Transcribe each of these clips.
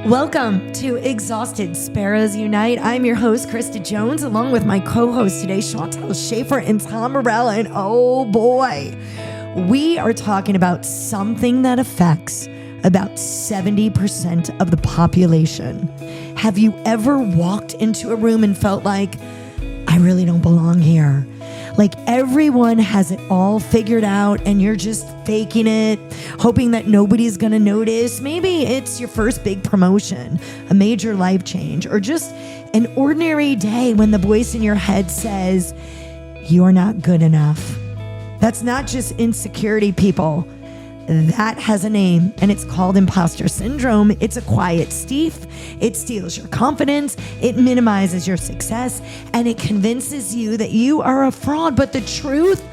Welcome to Exhausted Sparrows Unite. I'm your host, Krista Jones, along with my co-host today, Chauntel Shaffer and Tom Morel. And oh boy, we are talking about something that affects about 70% of the population. Have you ever walked into a room and felt like, I really don't belong here? Like everyone has it all figured out and you're just faking it, hoping that nobody's gonna notice. Maybe it's your first big promotion, a major life change, or just an ordinary day when the voice in your head says, you're not good enough. That's not just insecurity, people. That has a name, and it's called imposter syndrome. It's a quiet thief. It steals your confidence. It minimizes your success, and it convinces you that you are a fraud. But the truth,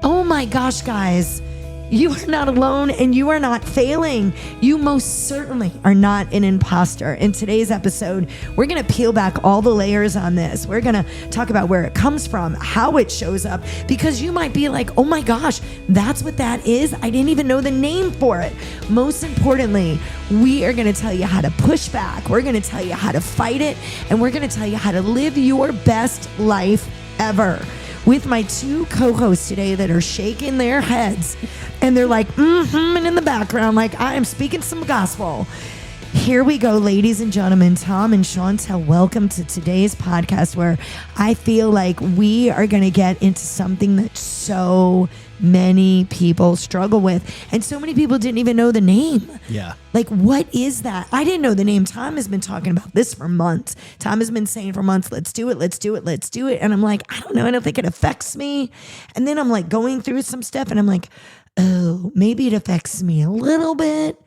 oh my gosh, guys, you are not alone and you are not failing. You most certainly are not an imposter. In today's episode, we're going to peel back all the layers on this. We're going to talk about where it comes from, how it shows up, because you might be like, oh my gosh, that's what that is. I didn't even know the name for it. Most importantly, we are going to tell you how to push back. We're going to tell you how to fight it. And we're going to tell you how to live your best life ever. With my two co-hosts today that are shaking their heads and they're like, and in the background, like I am speaking some gospel. Here we go, ladies and gentlemen, Tom and Chauntel, welcome to today's podcast where I feel like we are going to get into something that so many people struggle with. And so many people didn't even know the name. Yeah. Like, what is that? I didn't know the name. Tom has been talking about this for months. Tom has been saying for months, let's do it, let's do it, let's do it. And I'm like, I don't know. I don't think it affects me. And then I'm like going through some stuff and I'm like, oh, maybe it affects me a little bit.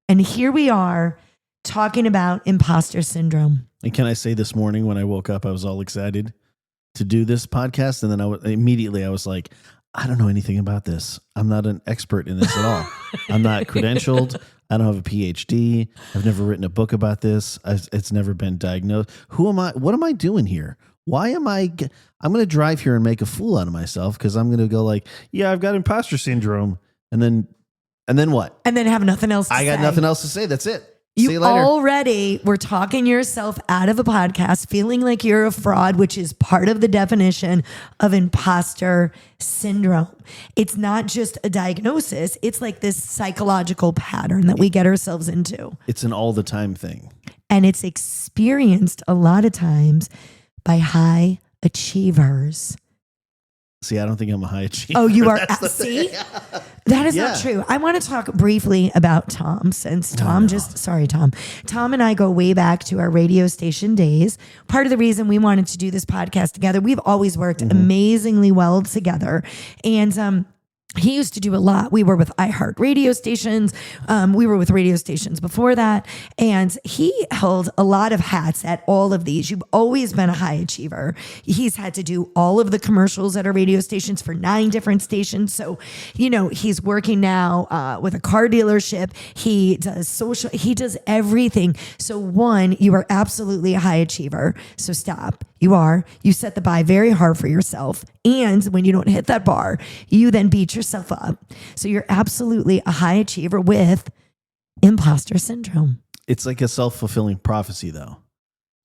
And here we are talking about imposter syndrome. And can I say this morning when I woke up, I was all excited to do this podcast. And then I was like, I don't know anything about this. I'm not an expert in this at all. I'm not credentialed. I don't have a PhD. I've never written a book about this. It's never been diagnosed. Who am I? What am I doing here? Why am I'm going to drive here and make a fool out of myself because I'm going to go like, yeah, I've got imposter syndrome. And then what? And then have nothing else to say. I got nothing else to say. That's it. See You you later. already were talking yourself out of a podcast, feeling like you're a fraud, which is part of the definition of imposter syndrome. It's not just a diagnosis. It's like this psychological pattern that we get ourselves into. It's an all the time thing. And it's experienced a lot of times by high achievers. See, I don't think I'm a high achiever. Oh, you are. See, that is not true. I want to talk briefly about Tom, since Tom Tom and I go way back to our radio station days. Part of the reason we wanted to do this podcast together, we've always worked amazingly well together. And, he used to do a lot. We were with iHeart radio stations. We were with radio stations before that. And he held a lot of hats at all of these. You've always been a high achiever. He's had to do all of the commercials at our radio stations for 9 different stations. So, he's working now with a car dealership. He does social. He does everything. So one, you are absolutely a high achiever. So stop. You set the bar very hard for yourself. And when you don't hit that bar, you then beat yourself up. So you're absolutely a high achiever with imposter syndrome. It's like a self-fulfilling prophecy though.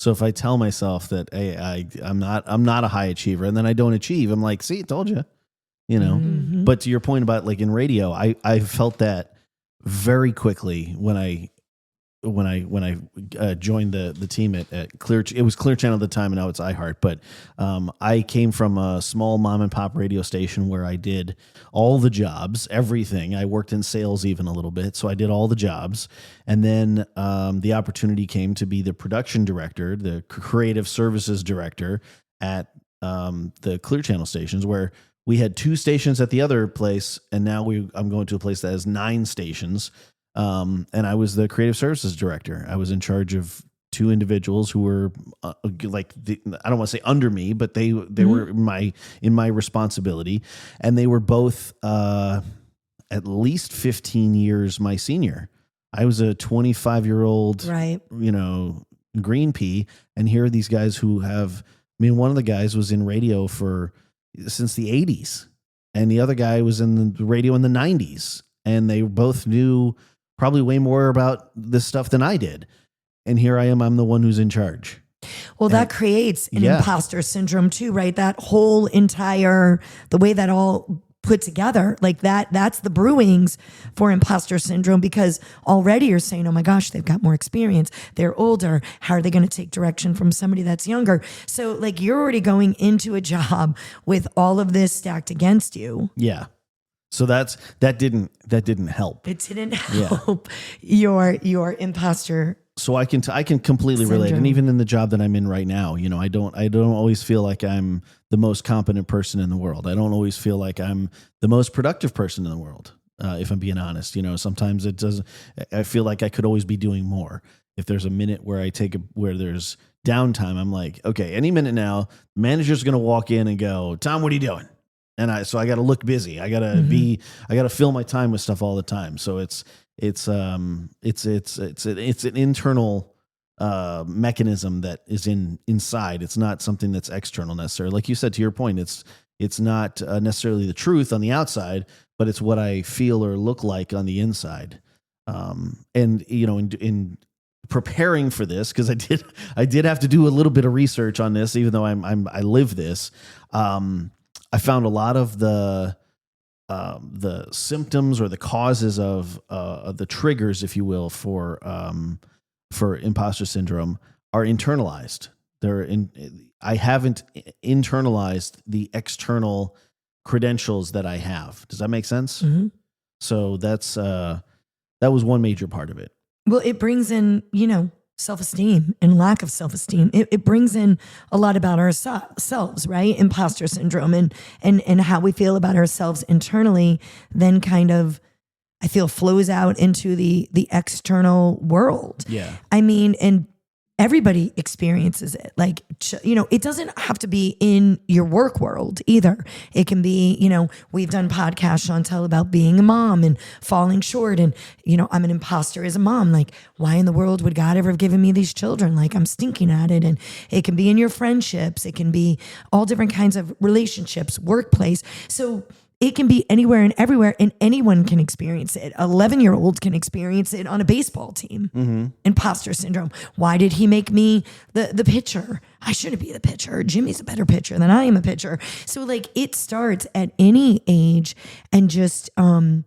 So if I tell myself that, hey, I'm not a high achiever and then I don't achieve, I'm like, see, I told you, Mm-hmm. But to your point about like in radio, I felt that very quickly when I joined the team at Clear. It was Clear Channel at the time, and now it's iHeart. But I came from a small mom and pop radio station where I did all the jobs, everything. I worked in sales even a little bit, so I did all the jobs. And then the opportunity came to be the production director, the creative services director at the Clear Channel stations, where we had 2 stations at the other place, and now I'm going to a place that has 9 stations. And I was the creative services director. I was in charge of 2 individuals who were I don't want to say under me, but they were in my responsibility, and they were both at least 15 years my senior. I was a 25-year-old, right? Green pea, and here are these guys who have. I mean, one of the guys was in radio since the 80s, and the other guy was in the radio in the 90s, and they both knew probably way more about this stuff than I did. and here I am, I'm the one who's in charge. Well, that creates an Yeah. imposter syndrome too, right? That whole entire, the way that all put together, like that's the brewings for imposter syndrome, because already you're saying, oh my gosh, they've got more experience. They're older. How are they going to take direction from somebody that's younger? So like you're already going into a job with all of this stacked against you. Yeah. So that didn't help. It didn't help your imposter. So I can completely relate. And even in the job that I'm in right now, you know, I don't always feel like I'm the most competent person in the world. I don't always feel like I'm the most productive person in the world. If I'm being honest, you know, sometimes it doesn't, I feel like I could always be doing more. If there's a minute where where there's downtime, I'm like, okay, any minute now, manager's going to walk in and go, Tom, what are you doing? And so I got to look busy. I got to I got to fill my time with stuff all the time. So it's an internal mechanism that is inside. It's not something that's external necessarily. Like you said, to your point, it's not necessarily the truth on the outside, but it's what I feel or look like on the inside. And you know, in preparing for this, because I did have to do a little bit of research on this, even though I live this. I found a lot of the symptoms or the causes of the triggers, if you will, for imposter syndrome are internalized. I haven't internalized the external credentials that I have. Does that make sense? Mm-hmm. So that was one major part of it. Well, it brings in, you know, self-esteem and lack of self-esteem. It brings in a lot about ourselves, right? Imposter syndrome and how we feel about ourselves internally, then kind of, I feel, flows out into the external world. Yeah. I mean, and everybody experiences it. Like, you know, it doesn't have to be in your work world either. It can be, you know, we've done podcasts, Chauntel, about being a mom and falling short. And, you know, I'm an imposter as a mom. Like, why in the world would God ever have given me these children? Like, I'm stinking at it. And it can be in your friendships. It can be all different kinds of relationships, workplace. So it can be anywhere and everywhere, and anyone can experience it. 11-year-olds can experience it on a baseball team. Mm-hmm. Imposter syndrome. Why did he make me the pitcher? I shouldn't be the pitcher. Jimmy's a better pitcher than I am a pitcher. So like it starts at any age and just, you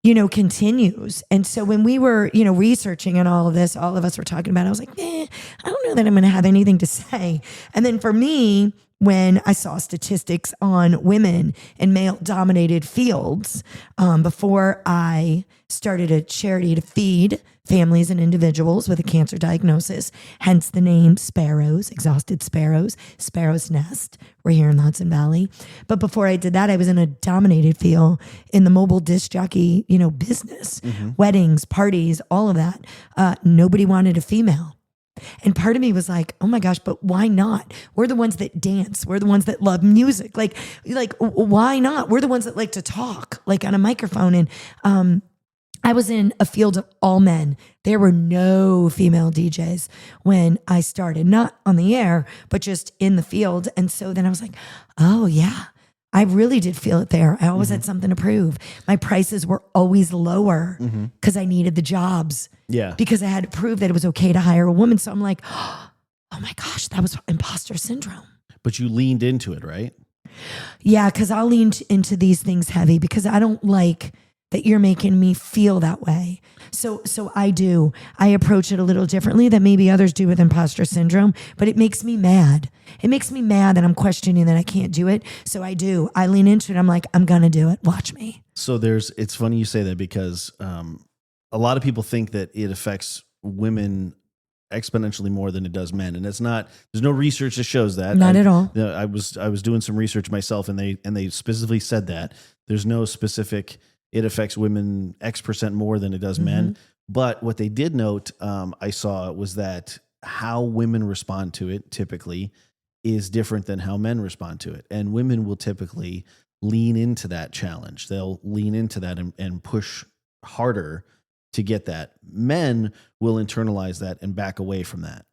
know, continues. And so when we were, you know, researching and all of this, all of us were talking about it, I was like, I don't know that I'm going to have anything to say. And then for me, when I saw statistics on women in male-dominated fields, before I started a charity to feed families and individuals with a cancer diagnosis, hence the name Sparrows, Exhausted Sparrows, Sparrow's Nest. We're here in the Hudson Valley. But before I did that, I was in a dominated field in the mobile disc jockey, you know, business, weddings, parties, all of that. Nobody wanted a female. And part of me was like, oh my gosh, but why not? We're the ones that dance. We're the ones that love music. Like, why not? We're the ones that like to talk, like on a microphone. And I was in a field of all men. There were no female DJs when I started, not on the air, but just in the field. And so then I was like, oh yeah, I really did feel it there. I always had something to prove. My prices were always lower because I needed the jobs. Yeah. Because I had to prove that it was okay to hire a woman. So I'm like, oh my gosh, that was imposter syndrome. But you leaned into it, right? Yeah, because I'll lean into these things heavy because I don't like that you're making me feel that way. So I do. I approach it a little differently than maybe others do with imposter syndrome, but it makes me mad. It makes me mad that I'm questioning that I can't do it. So I do. I lean into it. I'm like, I'm going to do it. Watch me. So it's funny you say that because a lot of people think that it affects women exponentially more than it does men, and it's not. There's no research that shows that. Not at all. I was doing some research myself, and they specifically said that there's no specific. It affects women X% more than it does men. But what they did note, I saw, was that how women respond to it typically is different than how men respond to it, and women will typically lean into that challenge. They'll lean into that and push harder to get that. Men will internalize that and back away from that.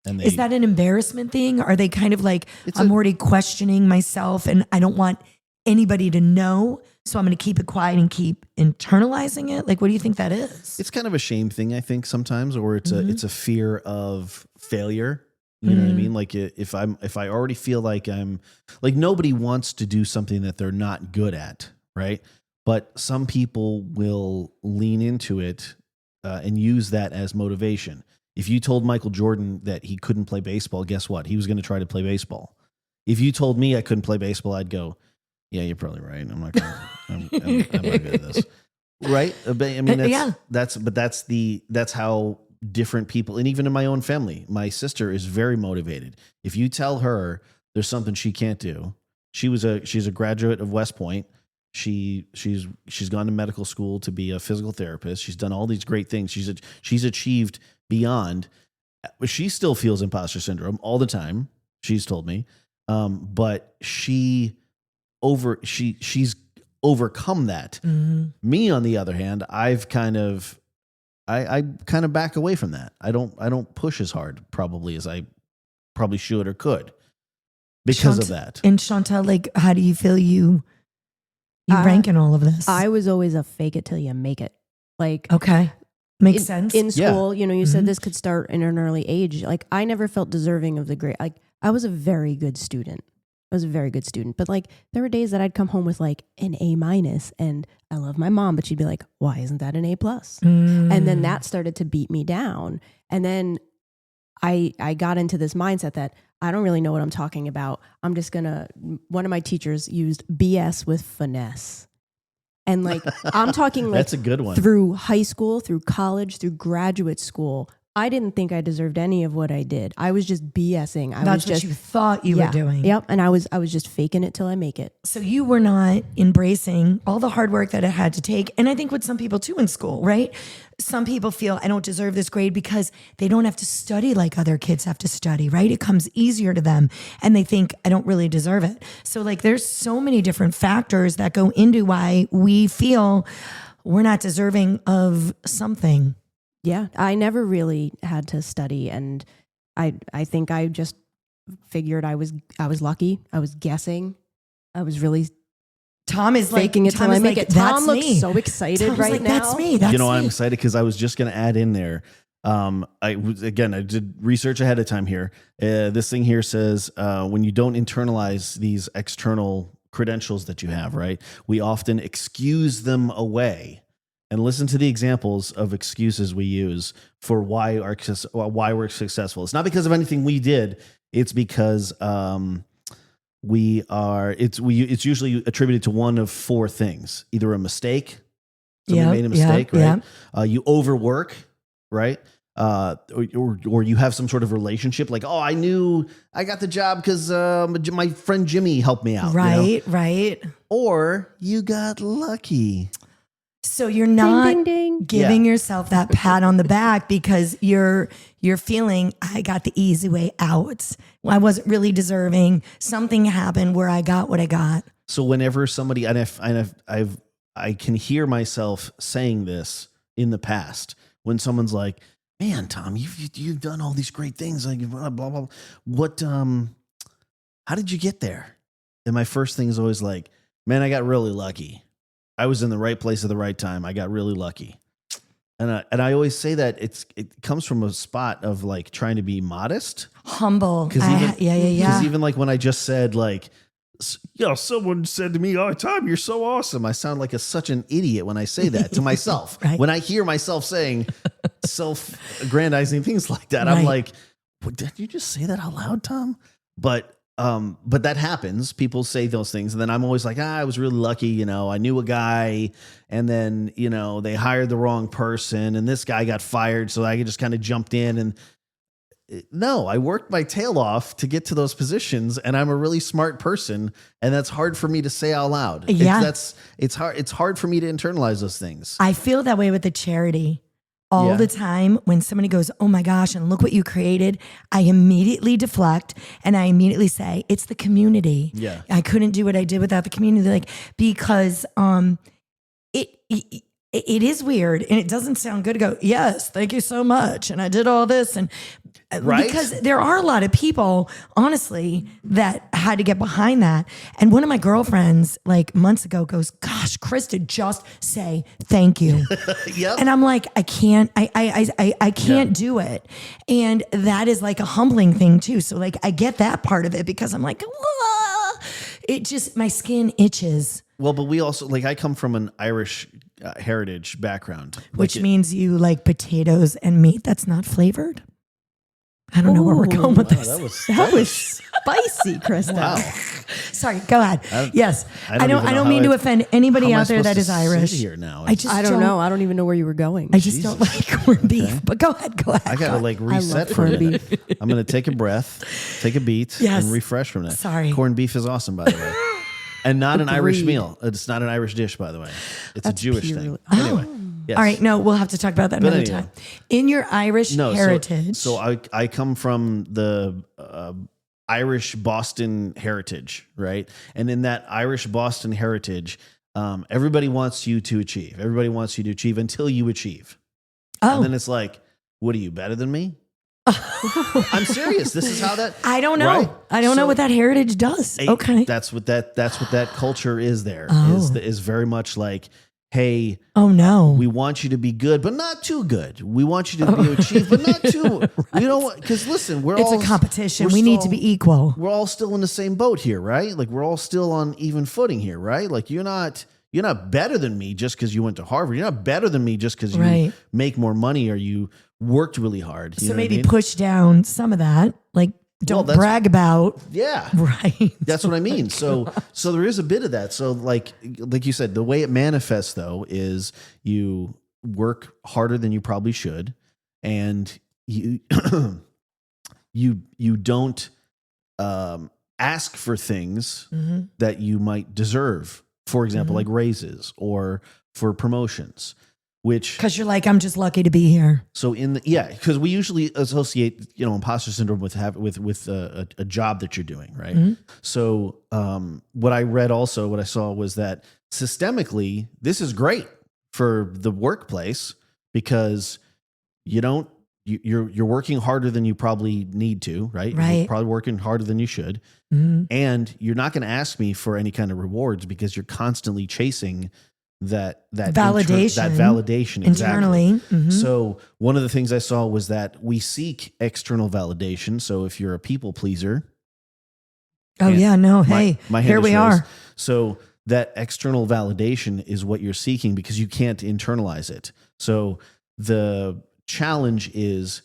And is that an embarrassment thing? Are they kind of like, I'm already questioning myself and I don't want anybody to know. So I'm going to keep it quiet and keep internalizing it. Like, what do you think that is? It's kind of a shame thing, I think, sometimes, or it's a fear of failure. You know what I mean? Like if I already feel like I'm like, nobody wants to do something that they're not good at, right? But some people will lean into it and use that as motivation. If you told Michael Jordan that he couldn't play baseball, guess what? He was going to try to play baseball. If you told me I couldn't play baseball, I'd go, yeah, you're probably right. I'm not good at this. Right? But I mean, that's how different people, and even in my own family, my sister is very motivated. If you tell her there's something she can't do, she's a graduate of West Point. She's gone to medical school to be a physical therapist. She's done all these great things. She's achieved beyond. She still feels imposter syndrome all the time. She's told me, but she's overcome that. Me, on the other hand, I kind of back away from that. I don't push as hard probably as I probably should or could because of that. And Chauntel, like, how do you feel you rank in all of this? I was always a fake it till you make it. Like, okay. Makes sense. In school, you said this could start in an early age. Like, I never felt deserving of the grade. Like, I was a very good student. But like, there were days that I'd come home with like an A-, and I love my mom, but she'd be like, why isn't that an A+? And then that started to beat me down. And then I got into this mindset that I don't really know what I'm talking about. I'm just one of my teachers used BS with finesse. And like, I'm talking like that's a good one. Through high school, through college, through graduate school, I didn't think I deserved any of what I did. I was just BSing. That's what you thought you were doing. Yep. And I was just faking it till I make it. So you were not embracing all the hard work that it had to take. And I think with some people too in school, right? Some people feel I don't deserve this grade because they don't have to study like other kids have to study, right? It comes easier to them and they think I don't really deserve it. So like there's so many different factors that go into why we feel we're not deserving of something. Yeah, I never really had to study, and I think I just figured I was lucky. I was guessing. I was really Tom is faking like, it till I make it. Tom looks so excited Tom's right like, now. That's me. That's I'm me. excited because I was just going to add in there. I did research ahead of time here. This thing here says when you don't internalize these external credentials that you have, right? We often excuse them away. And listen to the examples of excuses we use for why we're successful. It's not because of anything we did. It's because it's usually attributed to one of four things: either a mistake, somebody made a mistake, right? You overwork, right? Or you have some sort of relationship, like, oh, I knew I got the job because my friend Jimmy helped me out, right? Right. Or you got lucky. So you're not ding, ding, ding. giving yourself that pat on the back because you're feeling I got the easy way out. I wasn't really deserving. Something happened where I got what I got. So whenever somebody, I can hear myself saying this in the past when someone's like, "Man, Tom, you've done all these great things, like blah blah blah. What? How did you get there?" And my first thing is always like, "Man, I got really lucky. I was in the right place at the right time. I got really lucky." And I always say that it comes from a spot of like trying to be modest, humble. Because Yeah. even like when I just said like, someone said to me, "Oh, Tom, you're so awesome." I sound like such an idiot when I say that to myself. Right. When I hear myself saying self-aggrandizing things like that, I'm like, "What, did you just say that out loud, Tom?" But that happens. People say those things. And then I'm always like, I was really lucky. I knew a guy and then, they hired the wrong person and this guy got fired. So I just kind of jumped in and no, I worked my tail off to get to those positions and I'm a really smart person. And that's hard for me to say out loud. Yeah. It's hard for me to internalize those things. I feel that way with the charity. All the time when somebody goes, "Oh my gosh, and look what you created," I immediately deflect and I immediately say, "It's the community." Yeah. I couldn't do what I did without the community. Like, because it is weird and it doesn't sound good to go, yes, thank you so much. And I did all this. And Right? because there are a lot of people, honestly, that had to get behind that. And one of my girlfriends, like months ago, goes, gosh, Krista, just say thank you. Yep. And I'm like, I can't do it. And that is like a humbling thing too. So like, I get that part of it because I'm like, it just, my skin itches. Well, but we also, like, I come from an Irish heritage background. Which means you like potatoes and meat that's not flavored? I don't know where we're going with this. That was spicy, Krista. Wow. Sorry, go ahead. Yes. I even know don't how mean to I- offend anybody how am I out there that supposed is to Irish. sit here now? I just I don't know. I don't even know where you were going. I just don't like corned beef. But go ahead. I gotta like reset for a corned minute. I'm gonna take a breath, take a beat, Yes. and refresh from that. Sorry. Corned beef is awesome, by the way, and not an Irish Agreed. meal. It's not an Irish dish, by the way. It's a Jewish thing. purely- Anyway, yes. All right, no, we'll have to talk about that another anyhow. time. In your Irish No, heritage. So I come from the Irish Boston heritage, right? And in that Irish Boston heritage, everybody wants you to achieve. Everybody wants you to achieve until you achieve. And then it's like, what are you, better than me? I'm serious. This is how that. I don't know. Right? I don't know So- what that heritage does. Okay. That's what that culture is there. Oh. Is very much like, hey, Oh no. we want you to be good, but not too good. We want you to be achieved, but not too. We don't want, because listen, it's a competition. We need to be equal. We're all still in the same boat here, right? Like we're all still on even footing here, right? Like you're not better than me just because you went to Harvard. You're not better than me just because you Right. make more money or you worked really hard. You So know what I maybe mean? push down some of that. Like don't that's- brag about. Yeah. Right. That's what I mean. So there is a bit of that. So like you said, the way it manifests though is you work harder than you probably should, and you you don't ask for things Mm-hmm. that you might deserve. For example, like raises or for promotions. Which Because you're like, I'm just lucky to be here. so because we usually associate imposter syndrome with a job that you're doing, right? Mm-hmm. So what I saw was that systemically this is great for the workplace because you're working harder than you probably need to, right? Right. You're probably working harder than you should, Mm-hmm. and you're not going to ask me for any kind of rewards because you're constantly chasing that Validation. that validation Internally. Exactly. Mhm. So one of the things I saw was that we seek external validation. So if you're a people pleaser, Oh and yeah, no. my- Hey, my hand here is we raised. are. So that external validation is what you're seeking because you can't internalize it. So the challenge is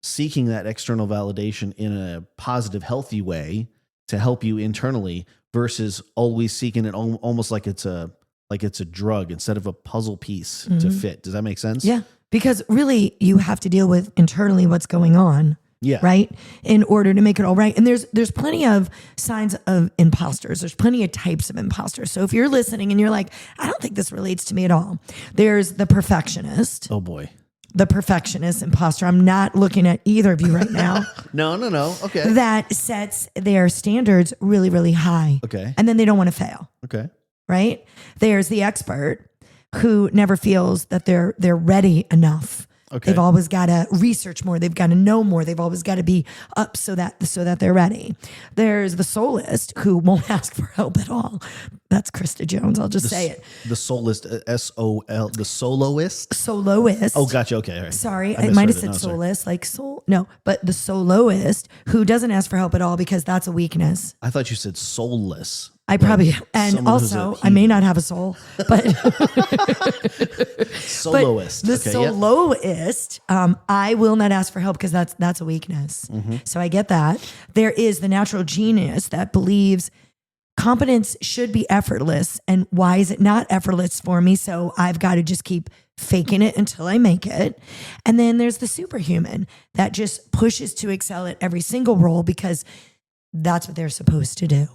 seeking that external validation in a positive, healthy way to help you internally versus always seeking it almost like it's a drug instead of a puzzle piece to fit. Does that make sense? Yeah, because really you have to deal with internally what's going on. Yeah. Right. In order to make it all right. And there's plenty of signs of imposters. There's plenty of types of imposters. So if you're listening and you're like, I don't think this relates to me at all. There's the perfectionist, Oh boy. the perfectionist imposter. I'm not looking at either of you right now. No. Okay. That sets their standards really, really high. Okay. And then they don't want to fail. Okay. Right? There's the expert who never feels that they're ready enough. Okay. They've always got to research more. They've got to know more. They've always got to be up so that they're ready. There's the soloist who won't ask for help at all. That's Krista Jones. I'll just say it. The soloist, SOL, the soloist. Soloist. Oh, gotcha. Okay. All right. Sorry, I misread might have it. said No, sorry. soloist, like soul. No, but the soloist who doesn't ask for help at all because that's a weakness. I thought you said soulless. I probably, and someone who's also a I may not have a soul, but Soloist. the Okay, yeah. soloist, I will not ask for help because that's a weakness. Mm-hmm. So I get that. There is the natural genius that believes competence should be effortless. And why is it not effortless for me? So I've got to just keep faking it until I make it. And then there's the superhuman that just pushes to excel at every single role because that's what they're supposed to do.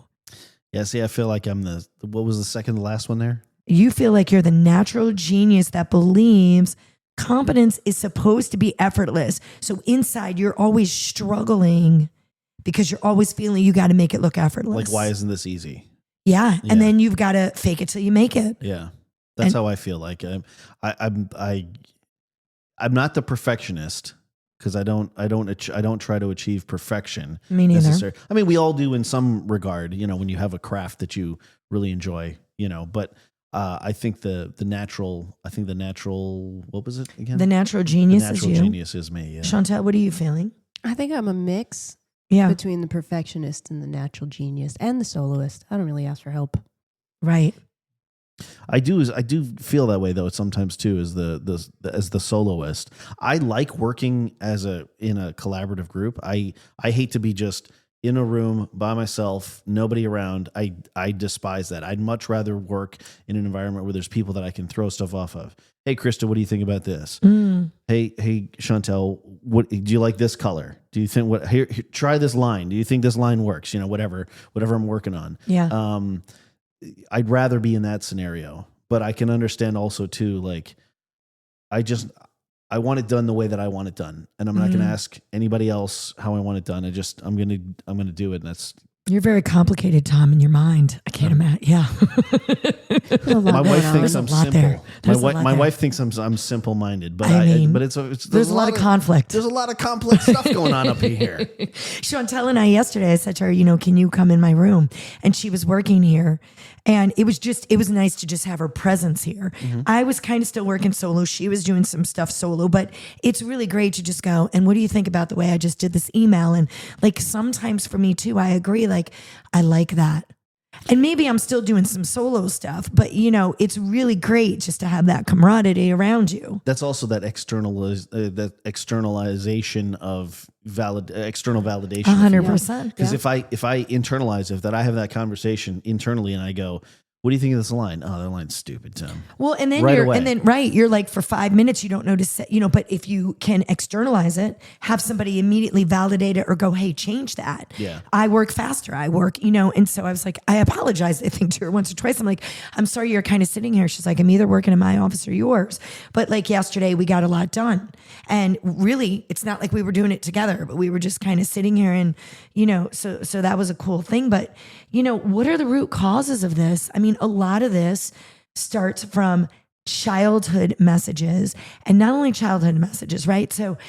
Yeah. See, I feel like I'm what was the second to last one there? You feel like you're the natural genius that believes competence is supposed to be effortless. So inside you're always struggling because you're always feeling you got to make it look effortless. Like, why isn't this easy? Yeah. Yeah. And then you've got to fake it till you make it. Yeah. That's how I feel. Like I'm not the perfectionist because I don't try to achieve perfection. Me neither. I mean, we all do in some regard, when you have a craft that you really enjoy, but I think the natural, what was it again? The natural genius the is natural you. genius is me. Yeah. Chauntel, what are you feeling? I think I'm a mix between the perfectionist and the natural genius and the soloist. I don't really ask for help. Right. I do feel that way though sometimes too as the soloist. I like working in a collaborative group. I hate to be just in a room by myself, nobody around. I despise that. I'd much rather work in an environment where there's people that I can throw stuff off of. Hey Krista, what do you think about this? Hey Chauntel, what do you like this color? Do you think here try this line? Do you think this line works? Whatever I'm working on. Yeah. I'd rather be in that scenario, but I can understand also too, like I want it done the way that I want it done. And I'm not going to ask anybody else how I want it done. I'm going to do it. And that's, you're very complicated, Tom, in your mind. I can't imagine. Yeah. my wife thinks I'm simple. My there. wife thinks I'm simple-minded, but there's a lot of conflict. There's a lot of complex stuff going on up here. Chauntel and I yesterday, I said to her, can you come in my room? And she was working here. And it was nice to just have her presence here. I was kind of still working solo. She was doing some stuff solo, but it's really great to just go, and what do you think about the way I just did this email? And like sometimes for me too, I agree. Like, I like that. And maybe I'm still doing some solo stuff, but it's really great just to have that camaraderie around you. That's also that externalization of external validation. 100%. Because if I internalize that I have that conversation internally and I go, what do you think of this line? Oh, that line's stupid, Tim. Well, and then away. You're like for 5 minutes, you don't notice it, but if you can externalize it, have somebody immediately validate it or go, hey, change that. Yeah. I work faster. And so I was like, I apologize, I think to her once or twice. I'm like, I'm sorry you're kind of sitting here. She's like, I'm either working in my office or yours. But like yesterday we got a lot done. And really, it's not like we were doing it together, but we were just kind of sitting here and, so that was a cool thing. But, what are the root causes of this? I mean, a lot of this starts from childhood messages, and not only childhood messages, right? So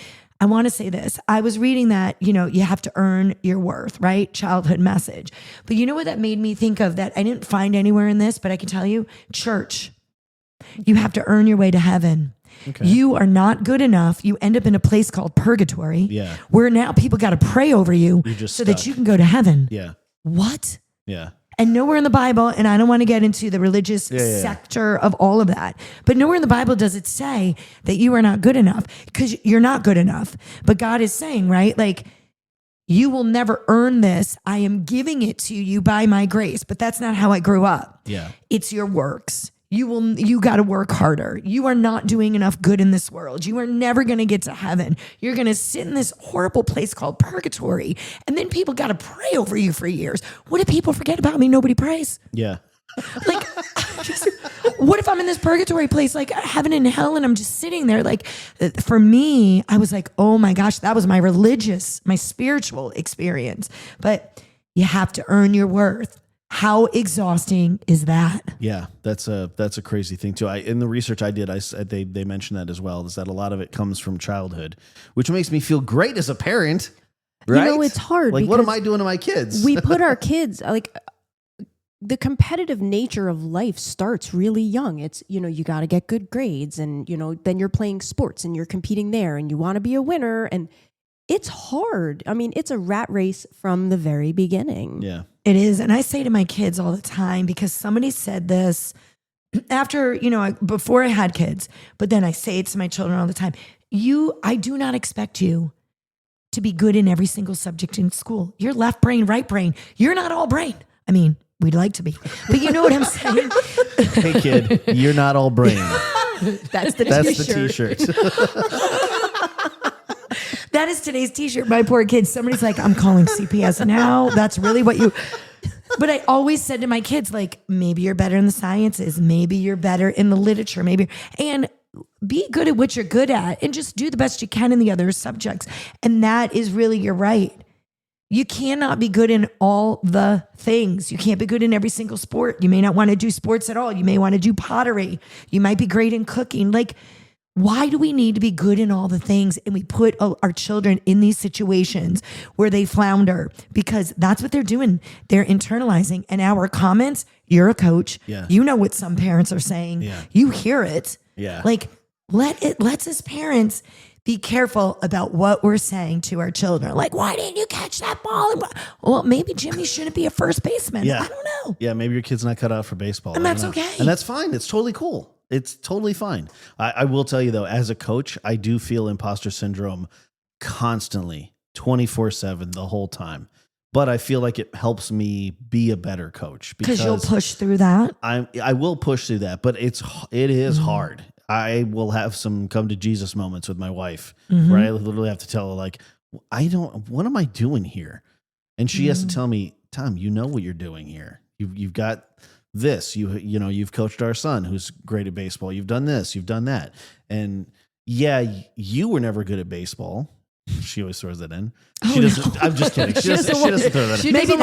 I want to say this. I was reading that, you have to earn your worth, right? Childhood message. But you know what that made me think of that I didn't find anywhere in this, but I can tell you, church. You have to earn your way to heaven. Okay. You are not good enough. You end up in a place called purgatory, where now people got to pray over you so that you can go to heaven. Yeah. What? Yeah. And nowhere in the Bible, and I don't want to get into the religious sector of all of that, but nowhere in the Bible does it say that you are not good enough, because you're not good enough. But God is saying, right? Like, you will never earn this. I am giving it to you by my grace. But that's not how I grew up. Yeah. It's your works. You got to work harder. You are not doing enough good in this world. You are never going to get to heaven. You're going to sit in this horrible place called purgatory. And then people got to pray over you for years. What if people forget about me? Nobody prays. Yeah. Like, what if I'm in this purgatory place, like heaven and hell, and I'm just sitting there? Like, for me, I was like, oh my gosh, that was my spiritual experience. But you have to earn your worth. How exhausting is that? Yeah, that's a crazy thing too. In the research I did, they mentioned that as well, is that a lot of it comes from childhood, which makes me feel great as a parent. Right? It's hard. Like, what am I doing to my kids? We put our kids, like, the competitive nature of life starts really young. It's, you got to get good grades, and, then you're playing sports and you're competing there and you want to be a winner. And it's hard. I mean, it's a rat race from the very beginning. Yeah. It is. And I say to my kids all the time, because somebody said this after, before I had kids, but then I say it to my children all the time. I do not expect you to be good in every single subject in school. You're left brain, right brain. You're not all brain. I mean, we'd like to be, but you know what I'm saying? Hey kid, you're not all brain. That's the t-shirt. That is today's t-shirt. My poor kids. Somebody's like, I'm calling CPS now. That's really what you... But I always said to my kids, like, maybe you're better in the sciences. Maybe you're better in the literature. And be good at what you're good at, and just do the best you can in the other subjects. And that is really, you're right. You cannot be good in all the things. You can't be good in every single sport. You may not want to do sports at all. You may want to do pottery. You might be great in cooking. Like, why do we need to be good in all the things? And we put our children in these situations where they flounder because that's what they're doing. They're internalizing. And our comments, you're a coach. Yeah. You know what some parents are saying. Yeah. You hear it. Yeah. Like, let's as parents be careful about what we're saying to our children. Like, why didn't you catch that ball? Well, maybe Jimmy shouldn't be a first baseman. Yeah. I don't know. Yeah, maybe your kid's not cut out for baseball. And I don't that's know. okay. And that's fine. It's totally cool. It's totally fine. I will tell you though, as a coach, I do feel imposter syndrome constantly, 24/7, the whole time. But I feel like it helps me be a better coach Because you'll push through that. I will push through that, but it is hard. I will have some come to Jesus moments with my wife where I literally have to tell her like, what am I doing here? And she has to tell me, Tom, you know what you're doing here. You've got this, you've coached our son who's great at baseball. You've done this, you've done that. And yeah, you were never good at baseball. She always throws that in. She doesn't. No. I'm just kidding. She doesn't throw that in. She doesn't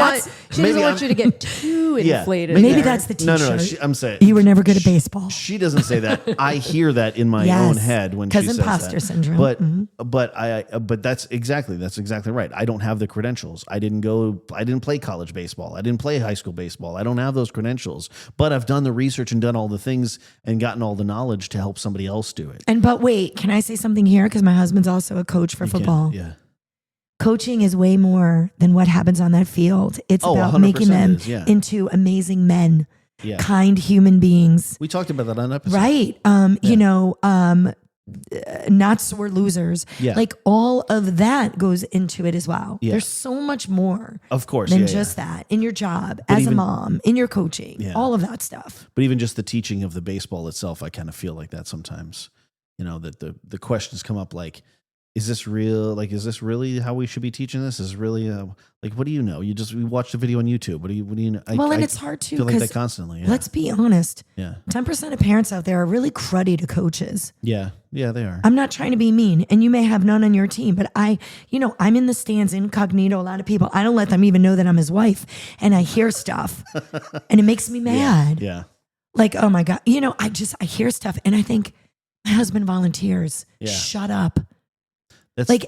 want you to get too inflated. Maybe that's the T-shirt. No. I'm saying you were never good at baseball. She doesn't say that. I hear that in my own head when she says that. Because imposter syndrome. But that's exactly right. I don't have the credentials. I didn't play college baseball. I didn't play high school baseball. I don't have those credentials. But I've done the research and done all the things and gotten all the knowledge to help somebody else do it. But wait, can I say something here? Because my husband's also a coach for football. Yeah. Coaching is way more than what happens on that field. It's about making them into amazing men, kind human beings. We talked about that on an episode. Right. Not sore losers. Yeah. Like all of that goes into it as well. Yeah. There's so much more than just that in your job, as a mom, in your coaching, all of that stuff. But even just the teaching of the baseball itself, I kind of feel like that sometimes, that the questions come up like, is this real? Like, is this really how we should be teaching this? Is really like, what do you know? We watched a video on YouTube. What do you know? And it's hard to feel like that constantly. Yeah. Let's be honest. Yeah. 10% of parents out there are really cruddy to coaches. Yeah. Yeah, they are. I'm not trying to be mean, and you may have none on your team, but I'm in the stands incognito. A lot of people, I don't let them even know that I'm his wife, and I hear stuff and it makes me mad. Yeah. Like, oh my God, I hear stuff and I think my husband volunteers. Yeah. Shut up.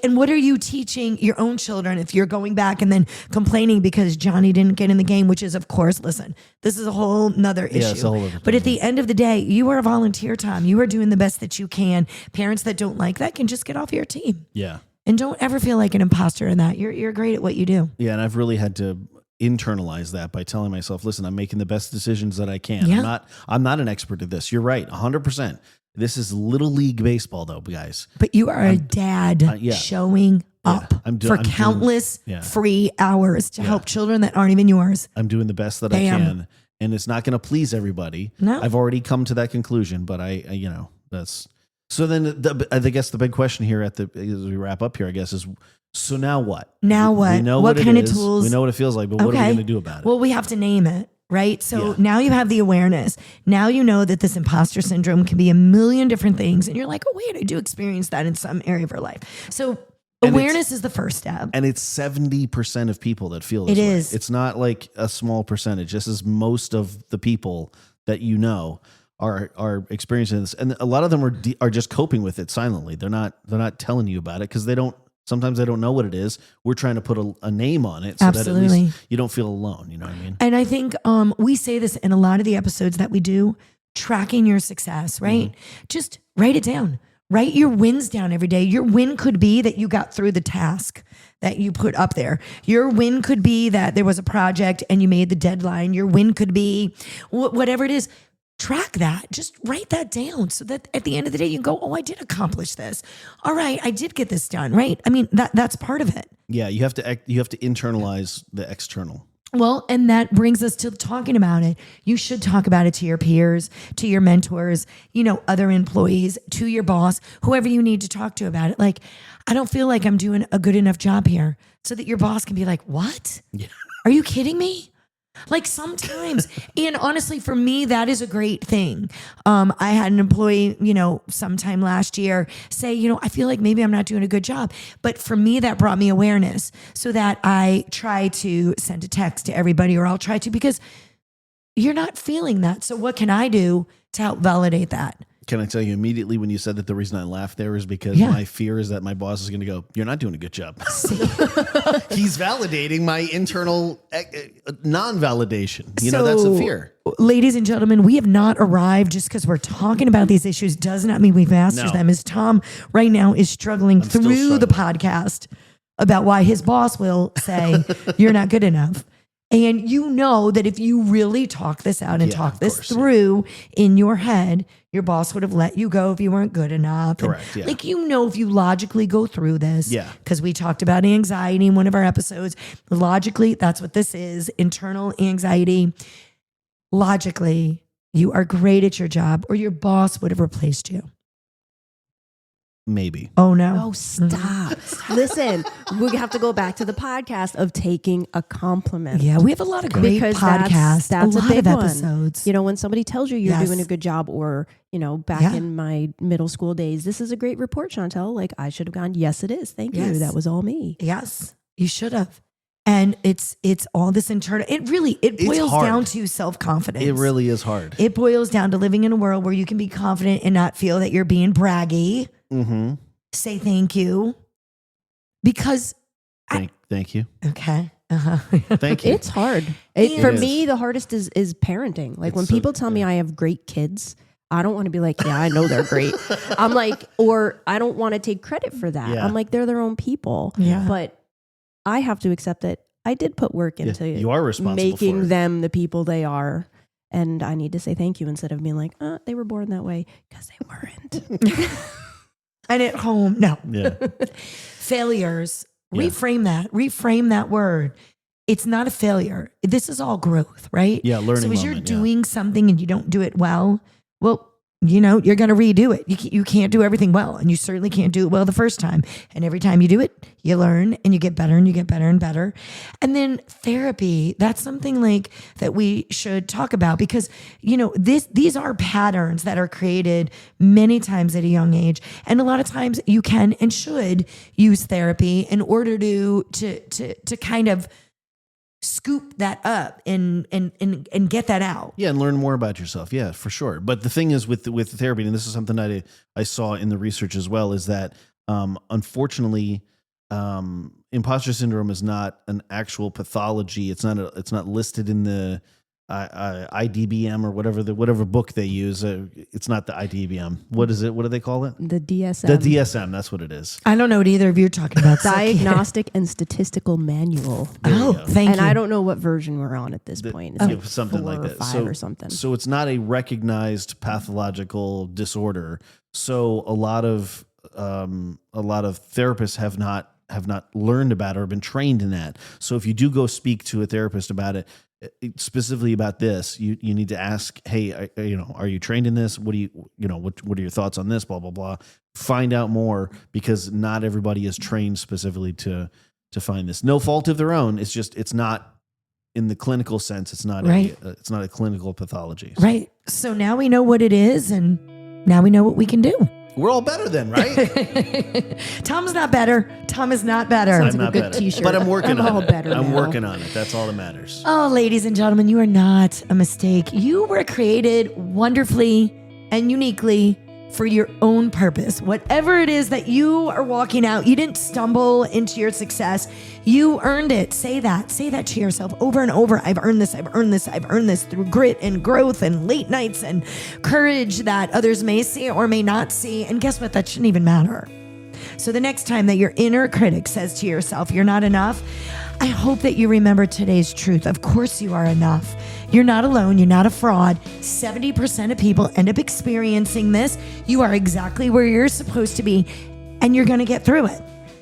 And what are you teaching your own children if you're going back and then complaining because Johnny didn't get in the game, which is, of course, listen, this is a whole nother issue. It's a whole other but at the end of the day, you are a volunteer, Tom. You are doing the best that you can. Parents that don't like that can just get off your team. Yeah. And don't ever feel like an imposter in that. You're great at what you do. Yeah. And I've really had to internalize that by telling myself, listen, I'm making the best decisions that I can. Yeah. I'm not an expert at this. You're right. 100%. This is little league baseball though, guys. But you are a dad showing up for countless free hours to help children that aren't even yours. I'm doing the best that I can. And it's not going to please everybody. No. I've already come to that conclusion, but that's... So then I guess the big question here as we wrap up here, I guess, is, so now what? Now what? We know what kind of is. tools? We know what it feels like, but what are we going to do about it? Well, we have to name it. Right. So now you have the awareness. Now you know that this imposter syndrome can be a million different things. And you're like, oh, wait, I do experience that in some area of our life. So awareness is the first step. And it's 70% of people that feel this way. It is. It's not like a small percentage. This is most of the people that are experiencing this. And a lot of them are just coping with it silently. They're not telling you about it because sometimes they don't know what it is. We're trying to put a name on it so that at least you don't feel alone. You know what I mean? And I think we say this in a lot of the episodes that we do, tracking your success, right? Mm-hmm. Just write it down. Write your wins down every day. Your win could be that you got through the task that you put up there. Your win could be that there was a project and you made the deadline. Your win could be whatever it is. Track that. Just write that down so that at the end of the day, you can go, oh, I did accomplish this. All right, I did get this done, right? I mean, that's part of it. Yeah, you have to internalize the external. Well, and that brings us to talking about it. You should talk about it to your peers, to your mentors, other employees, to your boss, whoever you need to talk to about it. Like, I don't feel like I'm doing a good enough job here, so that your boss can be like, what? Yeah. Are you kidding me? Like sometimes, and honestly, for me, that is a great thing. I had an employee, sometime last year say, I feel like maybe I'm not doing a good job. But for me, that brought me awareness so that I try to send a text to everybody, or I'll try to, because you're not feeling that. So what can I do to help validate that? Can I tell you immediately when you said that the reason I laughed there is because my fear is that my boss is going to go, you're not doing a good job. He's validating my internal non-validation. That's a fear. Ladies and gentlemen, we have not arrived. Just because we're talking about these issues does not mean we've mastered them. As Tom right now is struggling through the podcast about why his boss will say, you're not good enough. And you know that if you really talk this out and talk this through in your head, your boss would have let you go if you weren't good enough. Correct. And if you logically go through this, because we talked about anxiety in one of our episodes, logically, that's what this is, internal anxiety. Logically, you are great at your job, or your boss would have replaced you. Maybe. Oh, no. Oh, stop. Listen, we have to go back to the podcast of taking a compliment. Yeah, we have a lot of great podcasts. That's a a lot big of episodes. One. When somebody tells you you're doing a good job, or, back in my middle school days, this is a great report, Chauntel. Like, I should have gone, yes, it is. Thank you. That was all me. Yes, you should have. And it's all this internal, it boils down to self-confidence. It really is hard. It boils down to living in a world where you can be confident and not feel that you're being braggy. Mm-hmm. Say thank you. Because thank you. Okay. Thank you. It's hard. For me, the hardest is parenting. Like when people tell me I have great kids, I don't want to be like, yeah, I know they're great. I'm like, or I don't want to take credit for that. Yeah. I'm like, they're their own people. Yeah. But I have to accept that I did put work into you are responsible making for it. them the people they are. And I need to say thank you instead of being like, they were born that way, because they weren't. And at home, no. Yeah. Failures. Reframe that word. It's not a failure. This is all growth, right? Yeah, learning. So as you're doing something and you don't do it well, you're going to redo it. You can't do everything well, and you certainly can't do it well the first time. And every time you do it, you learn and you get better and you get better and better. And then therapy, that's something like that we should talk about, because, these are patterns that are created many times at a young age. And a lot of times you can and should use therapy in order to kind of scoop that up and get that out. Yeah, and learn more about yourself. Yeah, for sure. But the thing is with the therapy, and this is something that I saw in the research as well, is that unfortunately, imposter syndrome is not an actual pathology. It's not listed in the IDBM or whatever book they use. It's not the IDBM. What is it? What do they call it? The DSM. The DSM. That's what it is. I don't know what either of you are talking about. Diagnostic and Statistical Manual. Thank you. And I don't know what version we're on at this point. It's something 4 like or that. 5 or something. So it's not a recognized pathological disorder. So a lot of therapists have not learned about it or been trained in that. So if you do go speak to a therapist about it, specifically about this, you need to ask, hey, are you trained in this? What do what are your thoughts on this? Blah, blah, blah. Find out more, because not everybody is trained specifically to find this. No fault of their own. It's just, it's not in the clinical sense. It's not it's not a clinical pathology. So. Right. So now we know what it is, and now we know what we can do. We're all better then, right? Tom's not better. Tom is not better. I'm not better. T-shirt. But I'm working on it. Better I'm now. working on it. That's all that matters. Oh, ladies and gentlemen, you are not a mistake. You were created wonderfully and uniquely for your own purpose. Whatever it is that you are walking out, you didn't stumble into your success. You earned it. Say that to yourself over and over. I've earned this. I've earned this. I've earned this through grit and growth and late nights and courage that others may see or may not see. And guess what? That shouldn't even matter. So the next time that your inner critic says to yourself, you're not enough, I hope that you remember today's truth. Of course you are enough. You're not alone. You're not a fraud. 70% of people end up experiencing this. You are exactly where you're supposed to be, and you're going to get through it.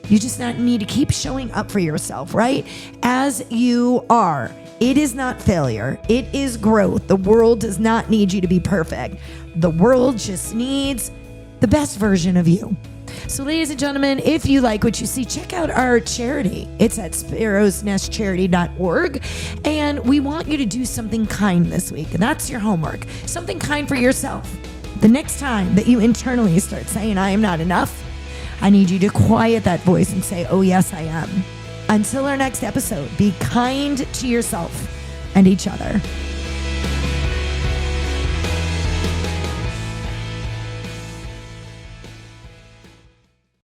You just need to keep showing up for yourself, right? As you are. It is not failure. It is growth. The world does not need you to be perfect. The world just needs the best version of you. So, ladies and gentlemen, if you like what you see, check out our charity. It's at sparrowsnestcharity.org. And we want you to do something kind this week. And that's your homework. Something kind for yourself. The next time that you internally start saying, I am not enough, I need you to quiet that voice and say, oh, yes, I am. Until our next episode, be kind to yourself and each other.